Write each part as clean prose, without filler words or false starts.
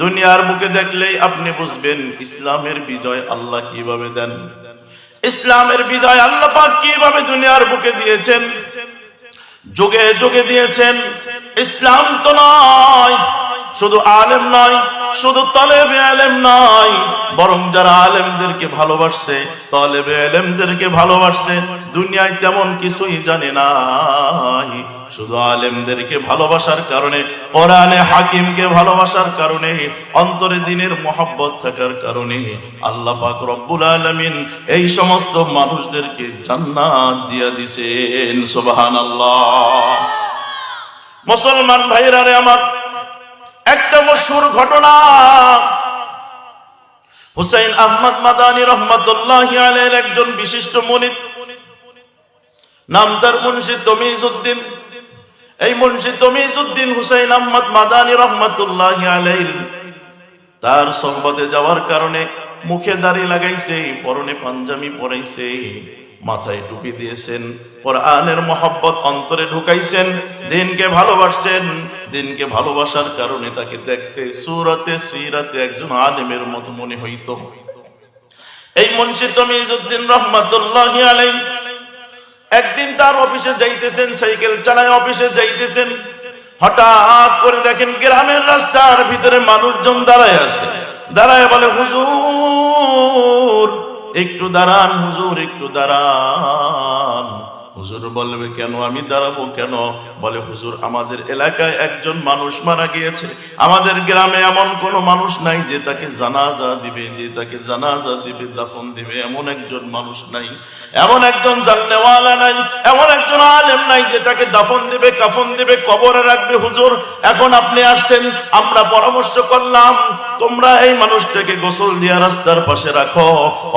দুনিয়ার বুকে দেখলেই আপনি বুঝবেন ইসলামের বিজয় আল্লাহ কিভাবে দেন, ইসলামের বিজয় আল্লাহ পাক কিভাবে দুনিয়ার বুকে দিয়েছেন, যুগে যুগে দিয়েছেন। ইসলাম তো নয় শুধু আলেম নয়, শুধু তলেবে আলেম নয়, বরং যারা আলেমদেরকে ভালোবাসছে, তলেবে আলেমদেরকে ভালোবাসছে, দুনিয়ায় তেমন কিছুই জানে না, শুধু আলেমদেরকে ভালোবাসার কারণে, কোরআনে হাকিমকে ভালোবাসার কারণে, অন্তরে দ্বীনের মহব্বত থাকার কারণে আল্লাহ পাক রব্বুল আলামিন এই সমস্ত মানুষদেরকে জান্নাত দিয়া দিয়েছেন। সুবহানাল্লাহ। মুসলমান ভাইরা রে আমার, একটা মশহুর ঘটনা, হুসাইন আহমদ মাদানী রহমাতুল্লাহি আলাইহির একজন বিশিষ্ট মুনিদ, নাম তার মুন্সি তমিজউদ্দিন। এই মুন্সি তমিজউদ্দিন হুসাইন আহমদ মাদানী রহমাতুল্লাহি আলাইহি তার সোহবতে যাওয়ার কারণে মুখে দাড়ি লাগাইছে, পরনে পাঞ্জাবি পরাইছে, মাথায় টুপি দিয়েছেন, কোরআনের মহব্বত অন্তরে ঢুকাইছেন, দ্বীনকে ভালোবাসছেন। দ্বীনকে ভালোবাসার কারণে তাকে দেখতে সূরাতে সিরাতে একজন আলেমের মতো মনে হইতো। এই মুন্সি তমিজউদ্দিন রহমাতুল্লাহি আলাইহি একদিন তার অফিসে যাইতেছেন, সাইকেল চালায় অফিসে যাইতেছেন, হঠাৎ করে দেখেন গ্রামের রাস্তার ভিতরে মানুষজন দাঁড়ায় আছে। দাঁড়ায় বলে, হুজুর একটু দাঁড়ান, হুজুর একটু দাঁড়ান। হুজুর বলবে, কেন আমি দাঁড়াবো কেন? বলে, হুজুর আমাদের এলাকায় একজন মানুষ মারা গিয়েছে, আমাদের গ্রামে এমন কোন মানুষ নাই যে তাকে জানাজা দিবে, যে তাকে জানাজা দিবে, দাফন দিবে, এমন একজন মানুষ নাই, এমন একজন জাননেওয়ালা নাই, এমন একজন আলেম নাই যে তাকে দাফন দিবে, কাফন দিবে, কবরে রাখবে। হুজুর এখন আপনি আসছেন, আমরা পরামর্শ করলাম তোমরা এই মানুষটাকে গোসল দিয়া রাস্তার পাশে রাখো,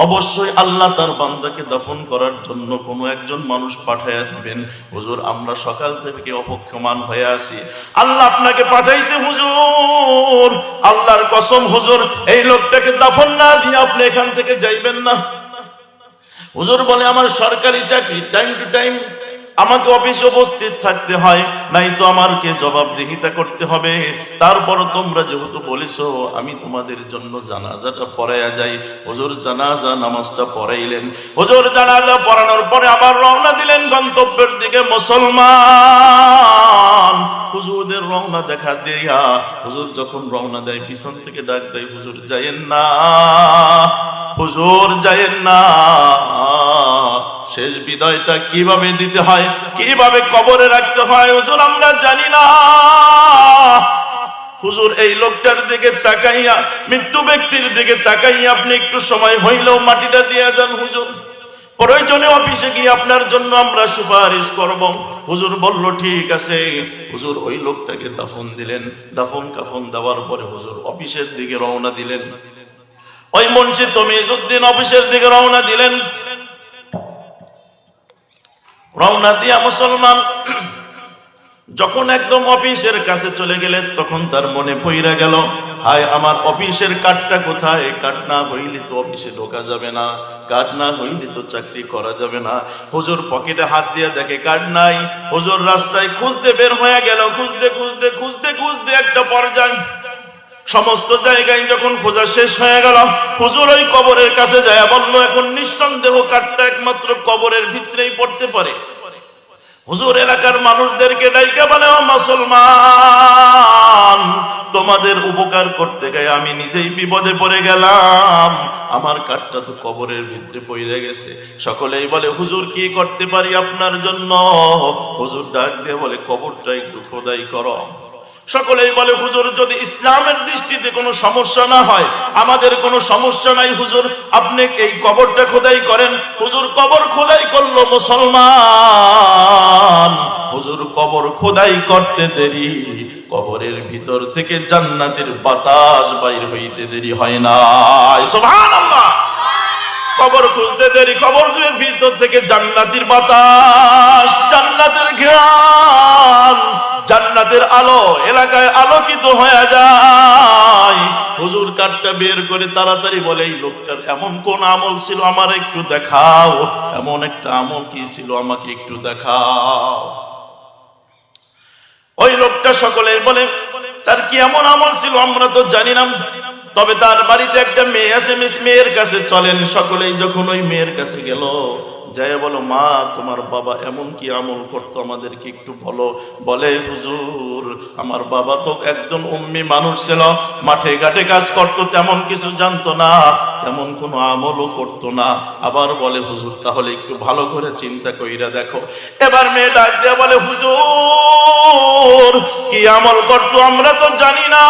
অবশ্যই আল্লাহ তার বান্দাকে দাফন করার জন্য কোনো একজন মানুষ পাঠাইয়া দিবেন। হুজুর আমরা সকাল থেকে অপেক্ষমান হয়ে আছি, আল্লাহ আপনাকে পাঠাইছে হুজুর, আল্লাহর কসম হুজুর এই লোকটাকে দাফন না দিয়ে আপনি এখান থেকে যাইবেন না। হুজুর বলে, আমার সরকারি চাকরি, টাইম টু টাইম আমাকে অফিসে উপস্থিত থাকতে হয়, নাই তো আমাকে জবাবদিহিতা করতে হবে। তারপর তোমরা যেহেতু বলেছো আমি তোমাদের জন্য জানাজাটা পড়াইয়া যাই। হুজুর জানাজা নামাজটা পড়াইলেন। হুজুর জানাজা পড়ানোর পরে আবার রওনা দিলেন গন্তব্যের দিকে। মুসলমান হুজুরদের রওনা দেখা দিয়া হুজুর যখন রওনা দেয় পিছন থেকে ডাক দেয়, হুজুর যায়েন না, হুজুর যায়েন না। শেষ বিদায়টা কিভাবে দিতে হয়, কিভাবে কবরে রাখতে হয় হুজুর আমরা জানি না। হুজুর এই লোকটার দিকে তাকাইয়া, মৃত্যু ব্যক্তির দিকে তাকাইয়া আপনি একটু সময় হইলেও মাটিটা দিয়ে যান হুজুর, প্রয়োজনে অফিসে গিয়ে আপনার জন্য আমরা সুপারিশ করব। হুজুর বলল ঠিক আছে। হুজুর ওই লোকটাকে দাফন দিলেন। দাফন কাফন দেওয়ার পরে হুজুর অফিসের দিকে রওনা দিলেন। ওই মুন্সি তমিজউদ্দিন অফিসের দিকে রওনা দিলেন। রওনা দিয়া মুসলমান যখন একদম অফিসের কাছে চলে গেলেন তখন তার মনে পইরা গেল, হায় আমার অফিসের কার্ডটা কোথায়? কার্ড না হইলে তো অফিসে ঢোকা যাবে না, কার্ড না হইলে তো চাকরি করা যাবে না। হুজুর পকেটে হাত দিয়ে দেখে কার্ড নাই। হুজুর রাস্তায় খুঁজতে বের হয়ে গেল। খুঁজতে খুঁজতে খুঁজতে খুঁজতে একটা পর্যায়ে সমস্ত জায়গায় যখন খোঁজা শেষ হয়ে গেল, হুজুর ওই কবরের কাছে যায় বলল, এখন নিঃসন্দেহ কার্ডটা একমাত্র কবরের ভিতরেই পড়তে পারে। হুজুর এলাকার মানুষদেরকে ডাইকা বলে, ও মুসলমান তোমাদের উপকার করতে গিয়ে আমি নিজেই বিপদে পড়ে গেলাম, আমার কার্ডটা তো কবরের ভিতরে পড়ে গেছে। সকলেই বলে, হুজুর কি করতে পারি আপনার জন্য? হুজুর ডাক দিয়ে বলে, কবরটা একটু খোদাই করো। সকলেই বলে, হুজুর যদি ইসলামের দৃষ্টিতে কোনো সমস্যা না হয়, আমাদের কোনো সমস্যা নাই হুজুর, আপনি এই কবরটা খোদাই করেন। হুজুর কবর খোদাই করলো। মুসলমান হুজুর কবর খোদাই করতে দেরি, কবরের ভিতর থেকে জান্নাতের বাতাস বাইর হইতে দেরি হয় না। সুবহানাল্লাহ। কবর খুঁজতে দেরি, কবরের ভিতর থেকে জান্নাতের বাতাস, জান্নাতের ঘ্রাণ, জান্নাতের আলো এলাকায় আলোকিত হয়ে যায়। হুজুর কার্ডটা বের করে তাড়াতাড়ি বলে, এই লোকটার এমন কোন আমল ছিল আমার একটু দেখাও, এমন একটা আমল কি ছিল আমাকে একটু দেখাও। ওই লোকটা সকলে বলে, তার কি এমন আমল ছিল আমরা তো জানি না। তবে তার বাড়িতে একটা মেয়ে আছে, মেয়ের কাছে চলেন সকলেই। যখন ওই মেয়ের কাছে গেল, যাই বলো, মা তোমার বাবা এমন কি আমল করতো আমাদেরকে একটু বলো। বলে, হুজুর আমার বাবা তো একজন উম্মি মানুষ ছিল, মাঠে ঘাটে কাজ করতো, তেমন কিছু জানতো না, তেমন কোনো আমলও করতো না। আবার বলে, হুজুর তাহলে একটু ভালো করে চিন্তা কইরা দেখো। এবার মেয়ে ডাক দিয়ে বলে, হুজুর কি আমল করতো আমরা তো জানি না,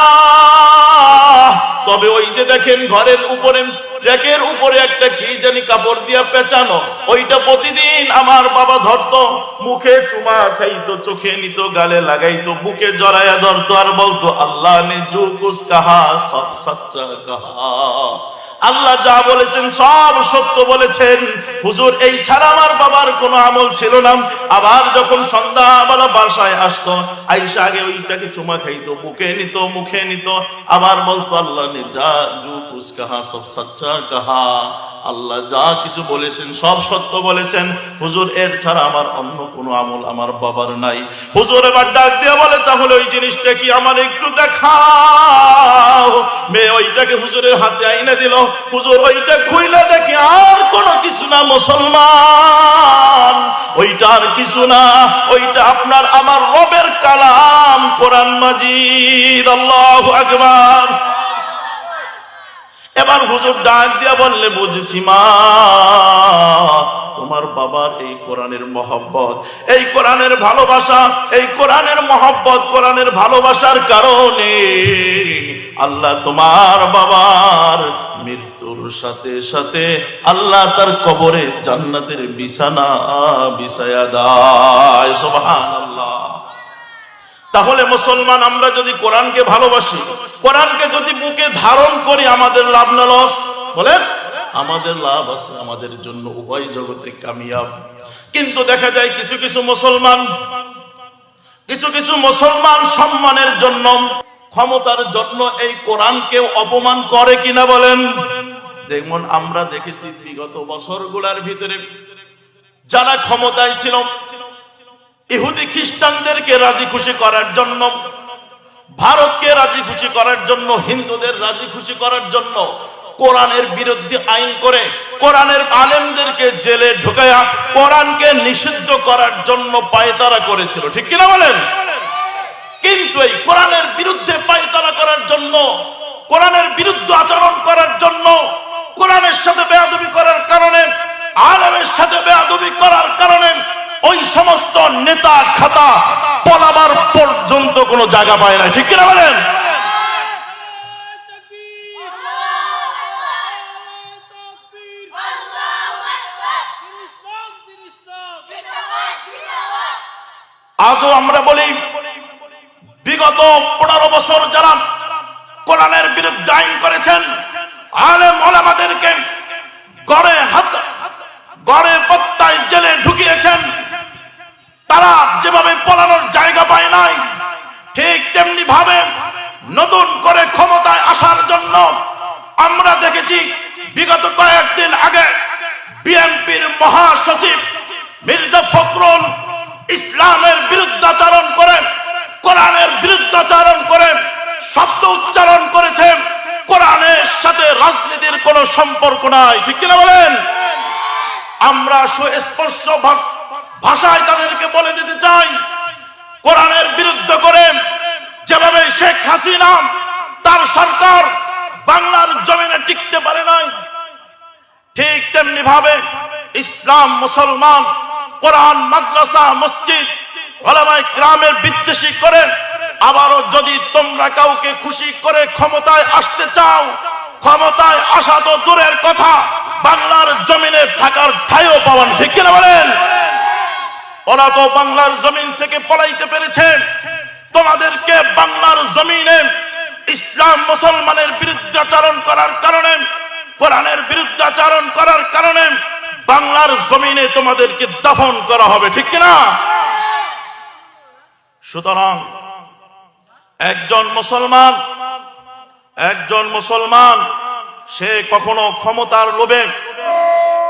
তবে ওই যে দেখেন ঘরের উপরে র্যাকের উপরে একটা কি জানি কাপড় দিয়া পেঁচানো, ওইটা প্রতিদিন আমার বাবা ধরতো, মুখে চুমা খাইতো, চোখে নিত, গালে লাগাইতো, বুকে জড়াইয়া ধরতো আর বলতো, আল্লাহ নে জো কুছ কাহা সব সচ্চা কাহা। আল্লাহ যা বলেছেন সব সত্য বলেছেন। হুজুর এই ছাড়া আমার বাবার কোনো আমল ছিল না। আবার যখন সন্ধ্যাবেলা বাসায় আসতো, আইসা আগে ওইটাকে চুমা খাইতো, বুকে নিত, মুখে নিত, আবার বলতো, আল্লাহ নে যা জো কুছ কাহা সব সচ্চা কাহা। আল্লাহ যা কিছু বলেছেন সব সত্য বলেছেন। হুজুর এর ছাড়া আমার অন্য কোনো আমল আমার বাবার নাই। হুজুর এবার ডাক দিয়ে বলে, তাহলে ওই জিনিসটা কি আমার একটু দেখাও। মেয়ে ওইটাকে হুজুরের হাতে আইনা দিল। হুজুর ওইটা খুইলা দেখে আর কোনো কিছু না মুসলমান, ওইটা আর কিছু না, ওইটা আপনার আমার রবের কালাম, কোরআন মাজিদ। আল্লাহু আকবার। এবার হুজুর ডাক দিয়া বললে, বুঝেছি মা, তোমার বাবার এই কোরআনের মহব্বত, এই কোরআনের ভালোবাসা, এই কোরআনের মহব্বত, কোরআনের ভালোবাসার কারণে আল্লাহ তোমার বাবার মৃত্যুর সাথে সাথে আল্লাহ তার কবরে জান্নাতের বিছানা বিছায়া দেয়। সুবহানাল্লাহ। তাহলে মুসলমান আমরা যদি কোরআনকে ভালোবাসি, কোরআনকে যদি বুকে ধারণ করি, আমাদের লাভ না লস? বলেন, আমাদের লাভ আছে, আমাদের জন্য উভয় জগতে কামিয়াব। কিন্তু দেখা যায় কিছু কিছু মুসলমান সম্মানের জন্য, ক্ষমতার জন্য এই কোরআনকে অপমান করে কিনা বলেন? দেখুন, আমরা দেখেছি বিগত বছরগুলোর ভিতরে যারা ক্ষমতায় ছিল, ইহুদি খ্রিস্টানদেরকে রাজি খুশি করার জন্য, ভারতকে রাজি খুশি করার জন্য, হিন্দুদের রাজি খুশি করার জন্য কোরআনের বিরুদ্ধে আইন করে কোরআনের আলেমদেরকে জেলে ঢুকায়া কোরআনকে নিষিদ্ধ করার জন্য পায়তারা করেছিল, ঠিক কিনা বলেন? কিন্তু এই কোরআনের বিরুদ্ধে পায়তারা করার জন্য, কোরআনের বিরুদ্ধে আচরণ করার জন্য, কোরআনের সাথে বেয়াদবি করার কারণে, আলেমের সাথে বেয়াদবি করার কারণে ওই সমস্ত নেতা খাতা পলাবার পর্যন্ত কোনো জায়গা পায় না, ঠিক কিনা বলেন? আজও আমরা বলি, বিগত 15 বছর যারা কোরআনের বিরুদ্ধে আইন করেছেন, আলেম ওলামাদেরকে গড়ে পত্তায় জেলে ঢুকিয়েছেন, তারা যেভাবে পলানোর জায়গা পায় নাই, ঠিক তেমনি ভাবে নতুন করে ক্ষমতায় আসার জন্য আমরা দেখেছি বিগত কয়েকদিন আগে বিএনপির মহাসচিব মির্জা ফখরুল ইসলামের বিরুদ্ধাচরণ করে, কোরআনের বিরুদ্ধাচরণ করে শব্দ উচ্চারণ করেছে, কোরআনের সাথে রাজনীতির কোনো সম্পর্ক নাই, ঠিক কিনা বলেন? আমরা সুস্পষ্ট ভাষায় তাদেরকে বলে দিতে চাই, কোরআনের বিরুদ্ধে করে যেভাবে শেখ হাসিনা তার সরকার বাংলার জমিনে টিকতে পারে নাই, ঠিক তেমনি ভাবে ইসলাম, মুসলমান, কোরআন, মাদ্রাসা, মসজিদ, উলামায়ে কেরামের বিদ্বেষী করে আবারও যদি তোমরা কাউকে খুশি করে ক্ষমতায় আসতে চাও, ক্ষমতায় আসা তো দূরের কথা, বাংলার জমিনে থাকার ঠাইও পাবেন, ঠিক কিনা বলেন? ওরা তো বাংলার জমিন থেকে পলাইতে পেরেছে, তোমাদেরকে বাংলার জমিনে ইসলাম মুসলমানের বিরুদ্ধাচরণ করার কারণে, কোরআনের বিরুদ্ধাচরণ করার কারণে বাংলার জমিনে তোমাদেরকে দাফন করা হবে, ঠিক কিনা? সুতরাং একজন মুসলমান সে কখনো ক্ষমতার লোভে,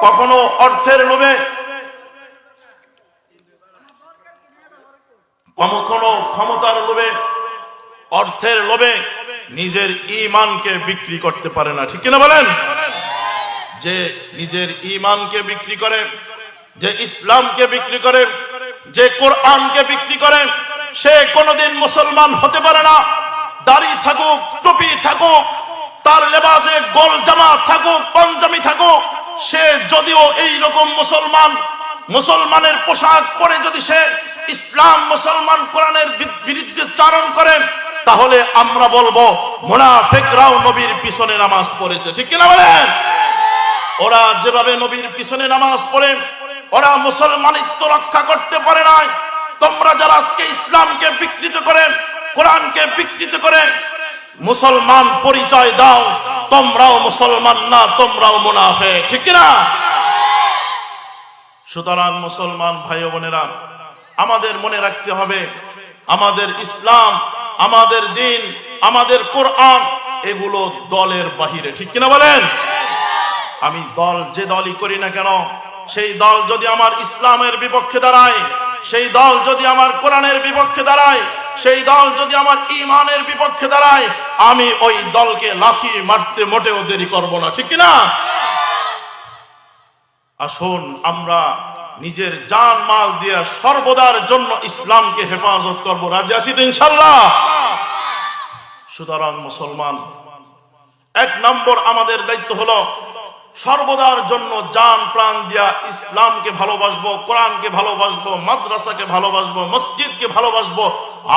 কখনো অর্থের লোভে, কখনো ক্ষমতার লোভে, অর্থের লোভে নিজের ঈমানকে বিক্রি করতে পারে না, ঠিক কিনা বলেন? যে নিজের ঈমানকে বিক্রি করে, যে ইসলামকে বিক্রি করে, যে কোরআনকে বিক্রি করে, সে কোনোদিন মুসলমান হতে পারে না। দাড়ি থাকুক, টুপি থাকুক, তার লেবাসে গোল জামা থাকুক, পাঞ্জাবি থাকুক, সে যদিও এই রকম মুসলমানের পোশাক পরে যদি সে ইসলাম মুসলমান কোরআনের বিরুদ্ধে চারণ করে, তাহলে আমরা বলবো মুনাফিকরাও নবীর পিছনে নামাজ পড়েছে, ঠিক কিনা বলেন? ওরা যেভাবে নবীর পিছনে নামাজ পড়ে, ওরা মুসলমানিত্ব রক্ষা করতে পারে না। তোমরা যারা আজকে ইসলামকে বিকৃত করে, কোরআনকে বিকৃত করে মুসলমান পরিচয় দাও, তোমরাও মুসলমান না, তোমরাও মুনাফিক, ঠিক কিনা? সুতরাং মুসলমান ভাই বোনেরা, আমাদের মনে রাখতে হবে, আমাদের ইসলাম, আমাদের দ্বীন, আমাদের কোরআন এগুলো দলের বাহিরে, ঠিক কিনা বলেন? আমি যে দলই করি না কেন, সেই দল যদি আমার ইসলামের বিপক্ষে দাঁড়ায়, সেই দল যদি আমার কোরআনের বিপক্ষে দাঁড়ায়, সেই দল যদি আমার ঈমানের বিপক্ষে দাঁড়ায়, আমি ওই দলকে লাথি মারতে মোটেও দেরি করব না, ঠিক কিনা? আসুন আমরা নিজের জান মাল দিয়ে সর্বদার জন্য ইসলামকে হেফাজত করব, রাজি আছি তো ইনশাআল্লাহ? সুতরাং মুসলমান, 1 নম্বর আমাদের দায়িত্ব হলো সর্বদার জন্য জান প্রাণ দিয়া ইসলামকে ভালোবাসবো, কোরআনকে ভালোবাসবো, মাদ্রাসাকে ভালোবাসবো, মসজিদকে ভালোবাসবো,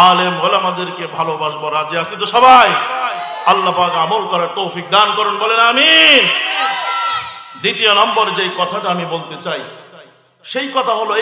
আলেম ওলামাদেরকে ভালোবাসবো, রাজি আছি তো সবাই? আল্লাহ পাক আমল করার তৌফিক দান করুন, বলেন আমিন। দ্বিতীয় নম্বর যে কথাটা আমি বলতে চাই, সেই কথা হলো